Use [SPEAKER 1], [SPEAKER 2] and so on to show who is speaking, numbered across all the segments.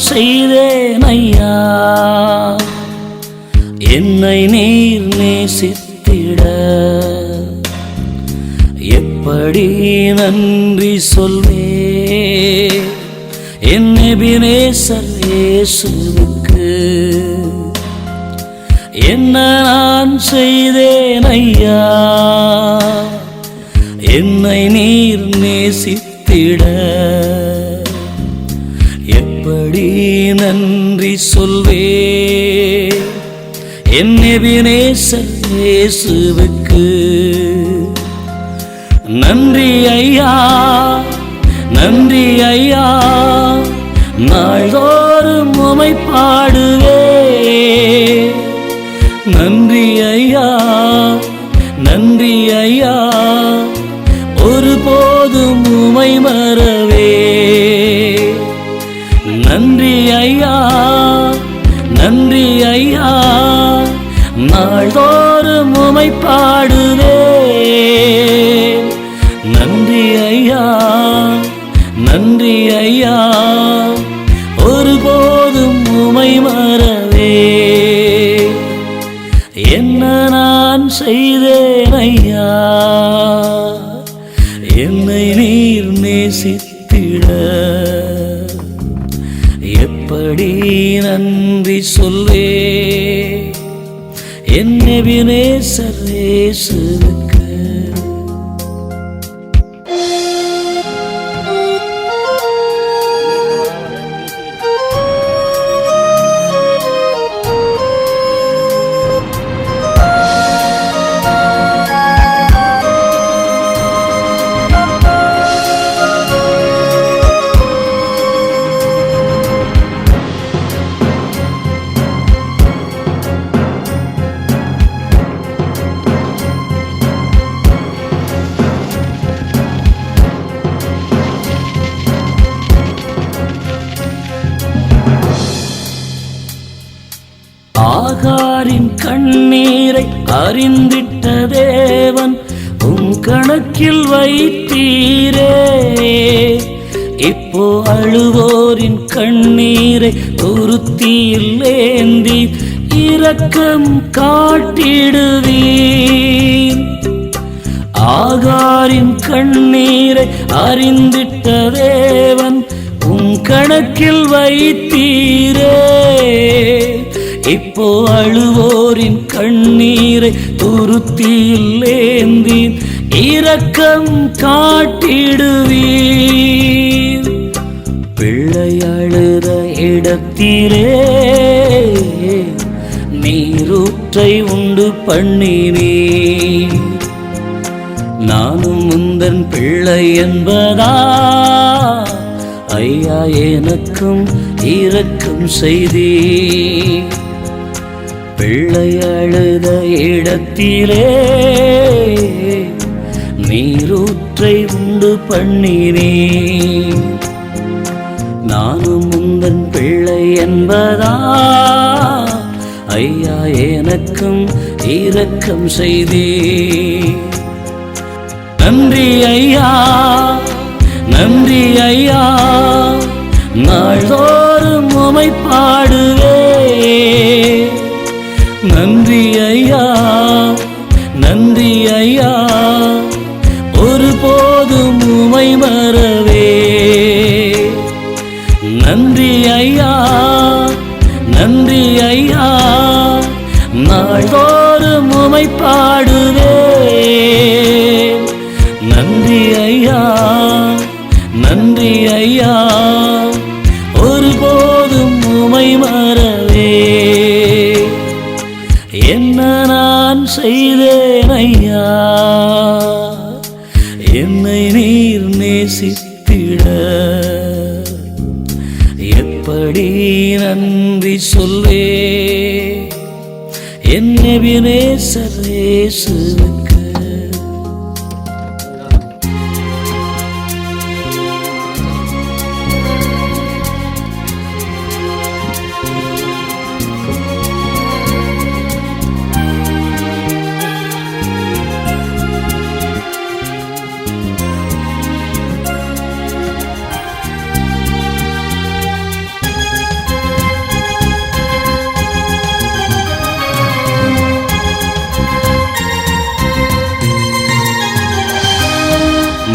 [SPEAKER 1] செய்தேன் ஐயா, என்னை நீர் நேசித்திட எப்படி நன்றி சொல்வே என் எபினேசர் இயேசுவுக்கு. என்ன நான் செய்தேன் ஐயா, என்னை நீர் நேசித்திட எப்படி நன்றி சொல்வே என் எபினேசர் இயேசுவுக்கு. நன்றி ஐயா, நன்றி ஐயா, நாள்தோறும் உம்மை பாடுவே. நன்றி ஐயா, நன்றி ஐயா, ஒருபோதும் உம்மை மறவே. நன்றி ஐயா, நன்றி ஐயா, நாள்தோறும் உம்மை பாடுவே. நன்றி ஐயா, நன்றி ஐயா, ஒருபோதும் உம்மை மறவே. என்ன நான் செய்தேன் ஐயா, என்னை நீர் நேசித்திட எப்படி நன்றி சொல்வே என் எபினேசர் இயேசுவுக்கு. ஆகாரின் கண்ணீரை அறிந்திட்ட தேவன் உம் கணக்கில் வைத்தீரே. இப்போ அழுவோரின் கண்ணீரை துருத்தியில் ஏந்தி இரக்கம் காட்டிடுவீர். ஆகாரின் கண்ணீரை அறிந்திட்ட தேவன் உம் கணக்கில் வைத்தீரே. இப்போ அழுவோரின் கண்ணீரை துருத்தியில் ஏந்தி இரக்கம் காட்டிடுவீர். பிள்ளை அழுத இடத்திலே நீரூற்றை உண்டு பண்ணினீர். நானும் முந்தன் பிள்ளை என்பதா ஐயா, எனக்கும் இரக்கம் செய்தீர். பிள்ளை அழுத இடத்திலே நீரூற்றை உண்டு பண்ணினீர். நானும் முந்தன் பிள்ளை என்பதா ஐயா, எனக்கும் இரக்கம் செய்தீர். நன்றி ஐயா, நன்றி ஐயா, நாள்தோறும் உம்மை பாடுவே. நன்றி ஐயா, நன்றி ஐயா, ஒருபோதும் உம்மை மறவே. நன்றி ஐயா, நன்றி ஐயா, நாள்தோறும் உம்மை பாடுவே. நன்றி ஐயா, நன்றி ஐயா, ஒருபோதும் உம்மை மறவே. என்ன நான் செய்தேன் ஐயா, என்னை நீர் நேசித்திட எப்படி நன்றி சொல்வே என் எபினேசர் இயேசுவுக்கு.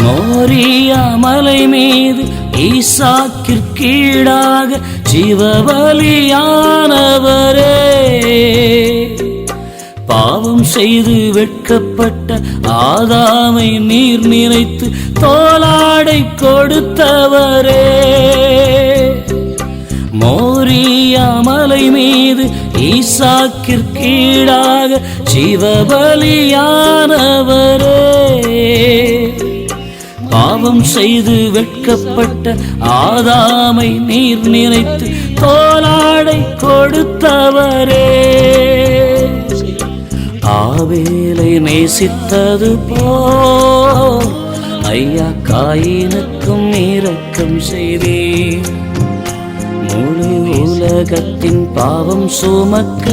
[SPEAKER 1] மோரியா மலை மீது ஈசாக்கிற்கீடாக ஜீவபலியானவரே, பாவம் செய்து வெட்கப்பட்ட ஆதாமை நீர் நினைத்து தோளாடை கொடுத்தவரே, மோரியா மலை மீது ஈசாக்கிற்கீடாக ஜீவபலியானவரே, பாவம் செய்து வெட்கப்பட்ட ஆதாமை நீர் நினைத்து தோளாடை கொடுத்தவரே, ஆவேலை நேசித்தது போல் ஐயா காயினுக்கும் இரக்கம் செய்தீர், முழு உலகத்தின் பாவம் சுமக்க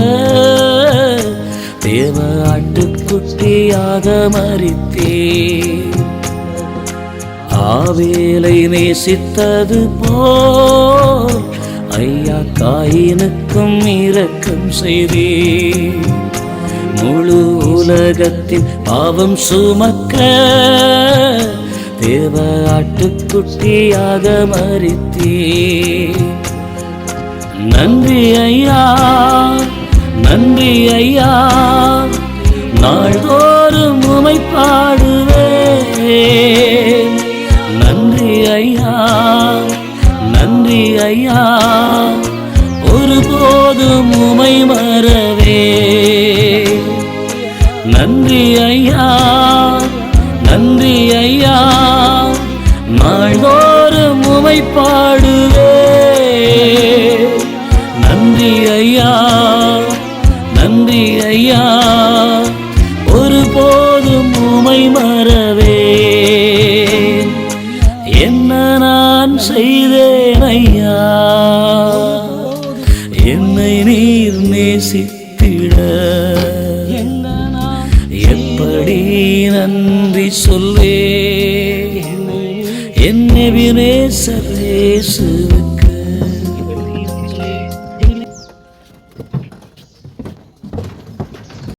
[SPEAKER 1] தேவ ஆட்டுக்குட்டியாக மரித்தீர், ஆவேலை நேசித்தது போல் ஐயா காயினுக்கும் இரக்கம் செய்தீர், முழு உலகத்தின் பாவம் சுமக்க தேவ ஆட்டுக்குட்டியாக மரித்தீர். நன்றி ஐயா, நன்றி ஐயா, நாள்தோறும் உமை பாடுவேன். நன்றி ஐயா, நன்றி ஐயா, ஒருபோதும் உமை மறவே. நன்றி ஐயா, நன்றி ஐயா, நாள்தோறும் உமை பாடுவேன். நன்றி ஐயா, நன்றி ஐயா, ஒருபோதும் உமை மறவேன். என்ன நான் செய்தேன் ஐயா, என்னை நீர் நேசித்திட, எப்படி நன்றி சொல்வே என் எபினேசர் இயேசுவுக்கு.